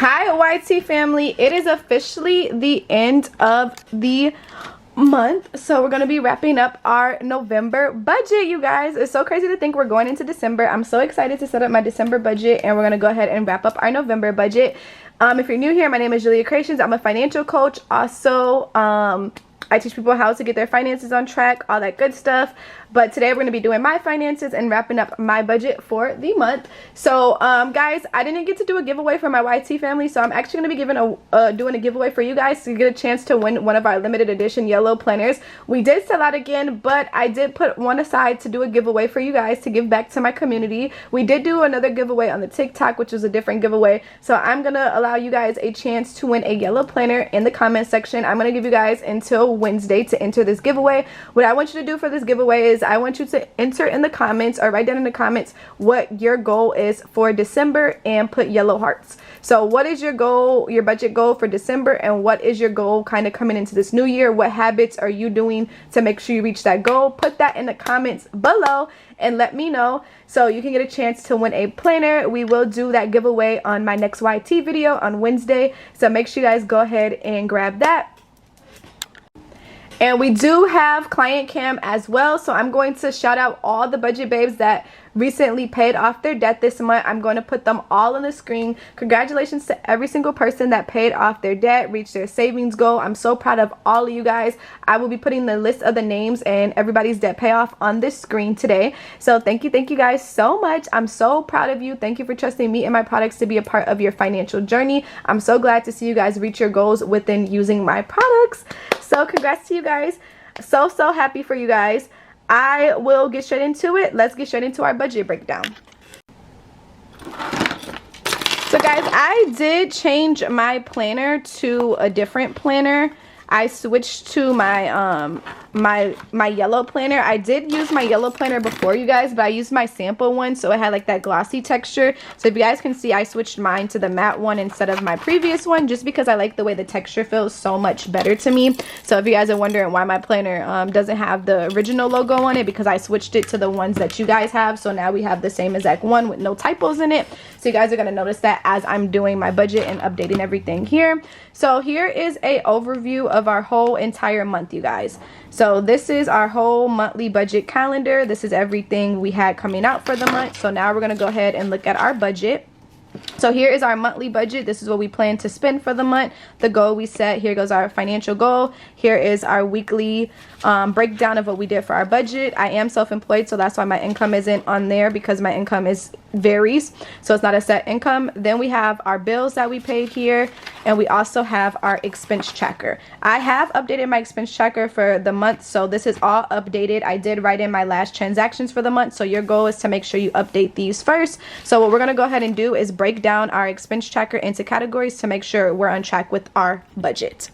Hi YT family, it is officially the end of the month, so we're going to be wrapping up our November budget. You guys, it's so crazy to think we're going into December. I'm so excited to set up my December budget, and we're going to go ahead and wrap up our November budget. If you're new here, my name is Jaliyah Kreationz. I'm a financial coach. Also, I teach people how to get their finances on track, all that good stuff. But today we're going to be doing my finances and wrapping up my budget for the month. So guys, I didn't get to do a giveaway for my YT family, so I'm actually going to be doing a giveaway for you guys to get a chance to win one of our limited edition yellow planners. We did sell out again, but I did put one aside to do a giveaway for you guys to give back to my community. We did do another giveaway on the TikTok, which was a different giveaway. So I'm going to allow you guys a chance to win a yellow planner in the comment section. I'm going to give you guys until Wednesday to enter this giveaway. What I want you to do for this giveaway is I want you to enter in the comments or write down in the comments what your goal is for December and put yellow hearts. So what is your goal, your budget goal for December, and what is your goal kind of coming into this new year? What habits are you doing to make sure you reach that goal? Put that in the comments below and let me know so you can get a chance to win a planner. We will do that giveaway on my next YT video on Wednesday, so make sure you guys go ahead and grab that. And we do have client cam as well, so I'm going to shout out all the budget babes that recently paid off their debt this month. I'm going to put them all on the screen. Congratulations to every single person that paid off their debt, reached their savings goal. I'm so proud of all of you guys. I will be putting the list of the names and everybody's debt payoff on this screen today. So thank you guys so much. I'm so proud of you. Thank you for trusting me and my products to be a part of your financial journey. I'm so glad to see you guys reach your goals within using my products. So congrats to you guys. So happy for you guys. I will get straight into it. Let's get straight into our budget breakdown. So guys, I did change my planner to a different planner. I switched to my my yellow planner. I did use my yellow planner before, you guys, but I used my sample one, so it had like that glossy texture. So if you guys can see, I switched mine to the matte one instead of my previous one, just because I like the way the texture feels so much better to me. So if you guys are wondering why my planner doesn't have the original logo on it, because I switched it to the ones that you guys have. So now we have the same exact one with no typos in it. So you guys are going to notice that as I'm doing my budget and updating everything here. So here is a overview of our whole entire month, you guys. So this is our whole monthly budget calendar. This is everything we had coming out for the month. So now we're going to go ahead and look at our budget. So here is our monthly budget. This is what we plan to spend for the month. The goal we set. Here goes our financial goal. Here is our weekly breakdown of what we did for our budget. I am self-employed, so that's why my income isn't on there, because my income varies, so it's not a set income. Then we have our bills that we paid here, and we also have our expense tracker. I have updated my expense tracker for the month, so this is all updated. I did write in my last transactions for the month, so your goal is to make sure you update these first. So what we're going to go ahead and do is break down our expense tracker into categories to make sure we're on track with our budget.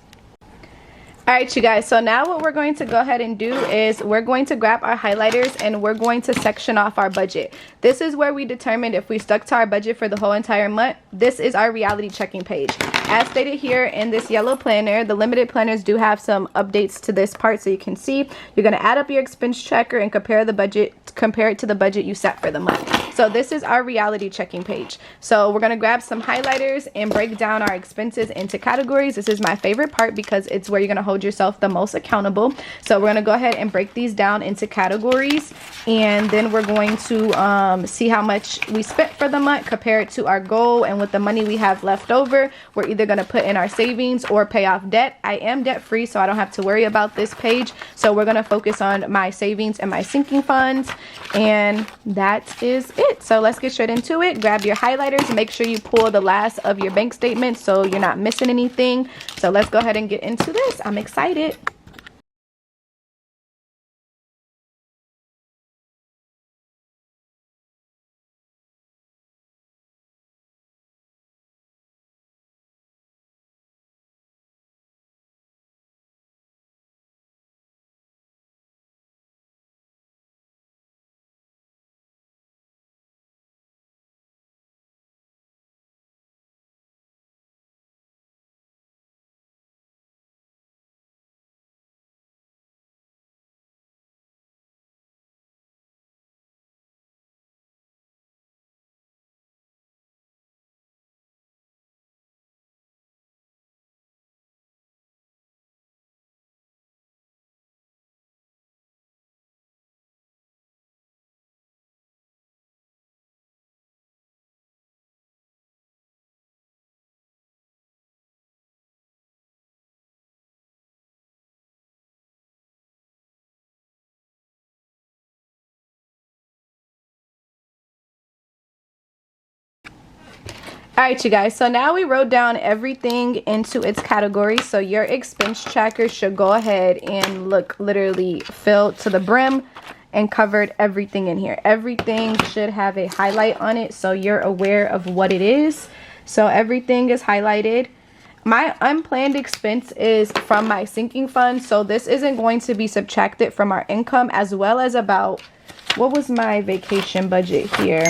Alright you guys, so now what we're going to go ahead and do is we're going to grab our highlighters and we're going to section off our budget. This is where we determined if we stuck to our budget for the whole entire month. This is our reality checking page. As stated here in this yellow planner, the limited planners do have some updates to this part, so you can see you're going to add up your expense tracker and compare it to the budget you set for the month. So this is our reality checking page. So we're going to grab some highlighters and break down our expenses into categories. This is my favorite part because it's where you're going to hold yourself the most accountable. So we're going to go ahead and break these down into categories, and then we're going to see how much we spent for the month, compare it to our goal, and with the money we have left over, we're either going to put in our savings or pay off debt. I am debt free, so I don't have to worry about this page. So we're going to focus on my savings and my sinking funds, and that is it. So let's get straight into it. Grab your highlighters, make sure you pull the last of your bank statements so you're not missing anything. So let's go ahead and get into this. I'm excited. Alright, you guys, so now we wrote down everything into its category. So your expense tracker should go ahead and look literally filled to the brim and covered everything in here. Everything should have a highlight on it so you're aware of what it is. So everything is highlighted. My unplanned expense is from my sinking fund, so this isn't going to be subtracted from our income, as well as about, what was my vacation budget here?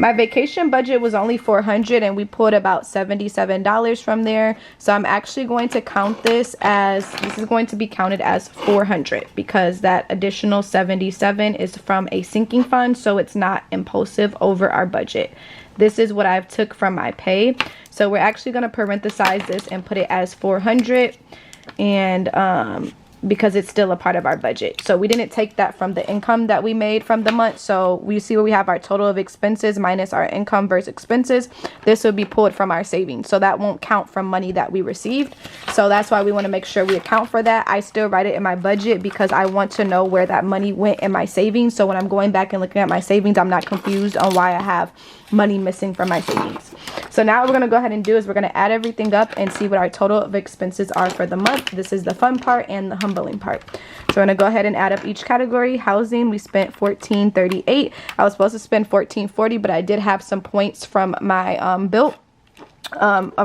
My vacation budget was only $400 and we pulled about $77 from there. So I'm actually going to count this as, this is going to be counted as $400 because that additional $77 is from a sinking fund, so it's not impulsive over our budget. This is what I've took from my pay. So we're actually going to parenthesize this and put it as $400, and because it's still a part of our budget. So we didn't take that from the income that we made from the month. So we see where we have our total of expenses minus our income versus expenses. This will be pulled from our savings, so that won't count from money that we received. So that's why we want to make sure we account for that. I still write it in my budget because I want to know where that money went in my savings, so when I'm going back and looking at my savings, I'm not confused on why I have money missing from my savings. So now what we're going to go ahead and do is we're going to add everything up and see what our total of expenses are for the month. This is the fun part and the humbling part. So we're going to go ahead and add up each category. Housing, we spent $14.38. I was supposed to spend $14.40, but I did have some points from my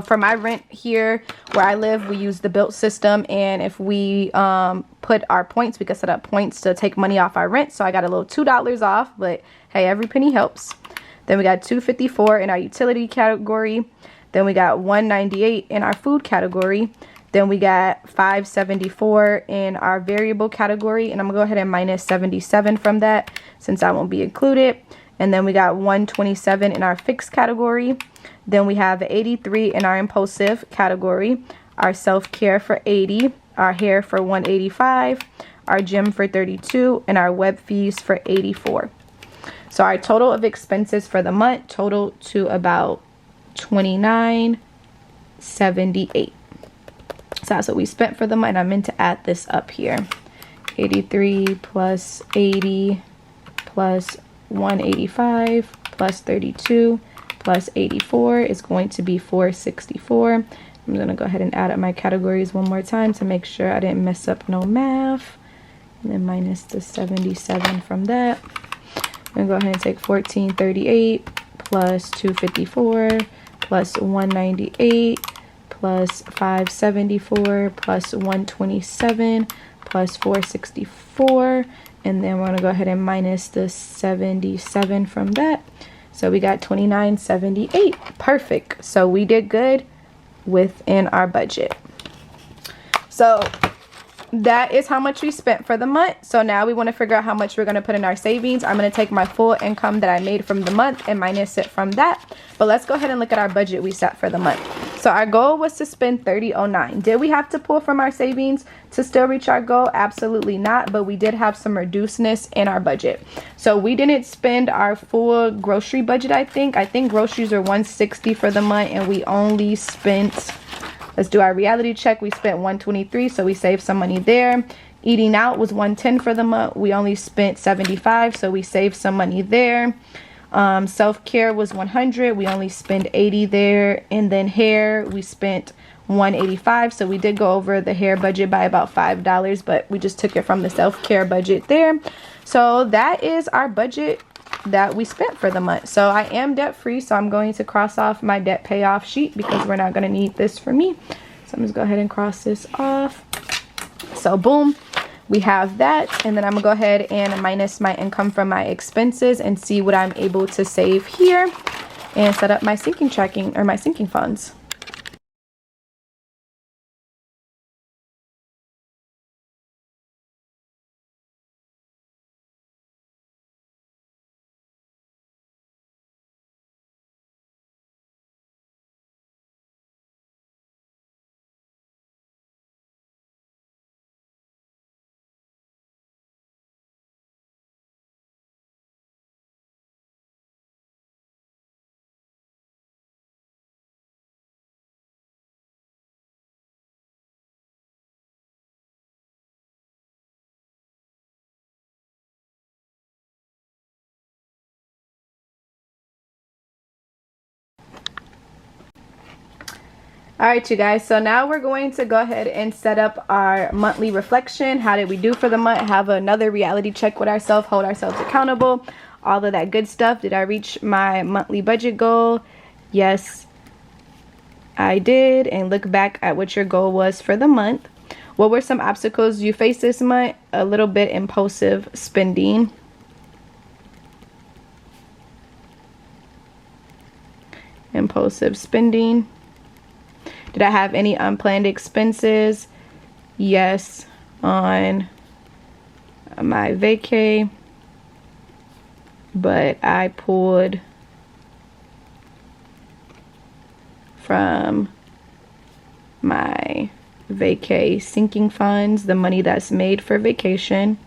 for my rent here where I live. We use the built system, and if we put our points, we can set up points to take money off our rent. So I got a little $2 off, but hey, every penny helps. Then we got $2.54 in our utility category. Then we got $1.98 in our food category. Then we got $5.74 in our variable category, and I'm gonna go ahead and minus 77 from that since that won't be included. And then we got $1.27 in our fixed category. Then we have $83 in our impulsive category, our self-care for $80, our hair for $185, our gym for $32, and our web fees for $84. So our total of expenses for the month total to about $29.78. So that's what we spent for the month. I meant to add this up here. 83 plus 80 plus 185 plus 32 plus 84 is going to be 464. I'm going to go ahead and add up my categories one more time to make sure I didn't mess up no math. And then minus the 77 from that. I'm going to go ahead and take 1438 plus 254 plus 198 plus 574 plus 127 plus 464. And then we're going to go ahead and minus the 77 from that. So we got $29.78. Perfect. So we did good within our budget. So that is how much we spent for the month. So now we want to figure out how much we're going to put in our savings. I'm going to take my full income that I made from the month and minus it from that. But let's go ahead and look at our budget we set for the month. So our goal was to spend $30.09. Did we have to pull from our savings to still reach our goal? Absolutely not. But we did have some reducedness in our budget. So we didn't spend our full grocery budget, I think. I think groceries are $160 for the month, and we only spent, let's do our reality check. We spent $123, so we saved some money there. Eating out was $110 for the month. We only spent $75, so we saved some money there. Self-care was $100. We only spent $80 there. And then hair, we spent $185. So we did go over the hair budget by about $5, but we just took it from the self-care budget there. So that is our budget that we spent for the month. So I am debt free, so I'm going to cross off my debt payoff sheet because we're not going to need this for me. So I'm just go ahead and cross this off. So boom, we have that. And then I'm gonna go ahead and minus my income from my expenses and see what I'm able to save here and set up my sinking tracking or my sinking funds. All right, you guys, so now we're going to go ahead and set up our monthly reflection. How did we do for the month? Have another reality check with ourselves, hold ourselves accountable, all of that good stuff. Did I reach my monthly budget goal? Yes, I did. And look back at what your goal was for the month. What were some obstacles you faced this month? A little bit impulsive spending. Impulsive spending. Did I have any unplanned expenses? Yes, on my vacay, but I pulled from my vacay sinking funds, the money that's made for vacation.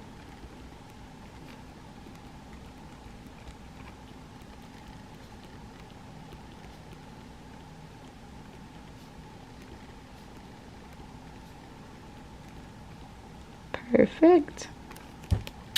Perfect.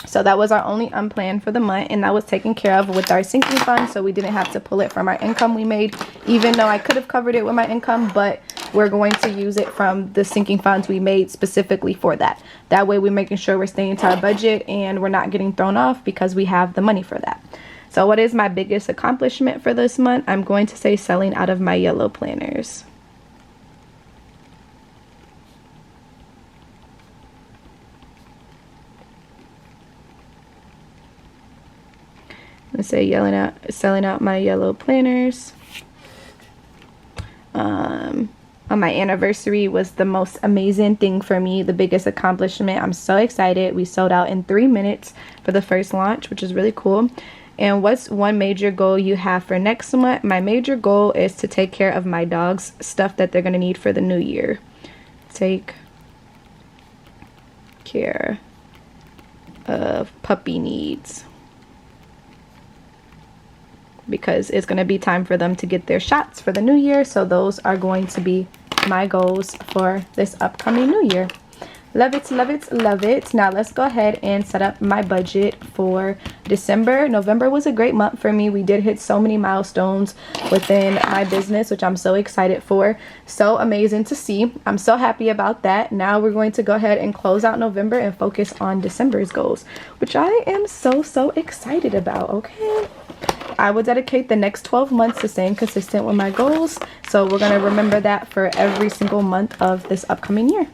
So that was our only unplanned for the month, and that was taken care of with our sinking fund, so we didn't have to pull it from our income we made, even though I could have covered it with my income, but we're going to use it from the sinking funds we made specifically for that. That way we're making sure we're staying to our budget and we're not getting thrown off because we have the money for that. So what is my biggest accomplishment for this month? I'm going to say selling out of my yellow planners. Let's say selling out my yellow planners. On my anniversary was the most amazing thing for me, the biggest accomplishment. I'm so excited. We sold out in 3 minutes for the first launch, which is really cool. And what's one major goal you have for next month? My major goal is to take care of my dogs, stuff that they're going to need for the new year. Take care of puppy needs, because it's going to be time for them to get their shots for the new year. So those are going to be my goals for this upcoming new year. Love it, love it, love it. Now let's go ahead and set up my budget for December. November was a great month for me. We did hit so many milestones within my business, which I'm so excited for. So amazing to see. I'm so happy about that. Now we're going to go ahead and close out November and focus on December's goals, which I am so excited about. Okay, I will dedicate the next 12 months to staying consistent with my goals. So we're going to remember that for every single month of this upcoming year.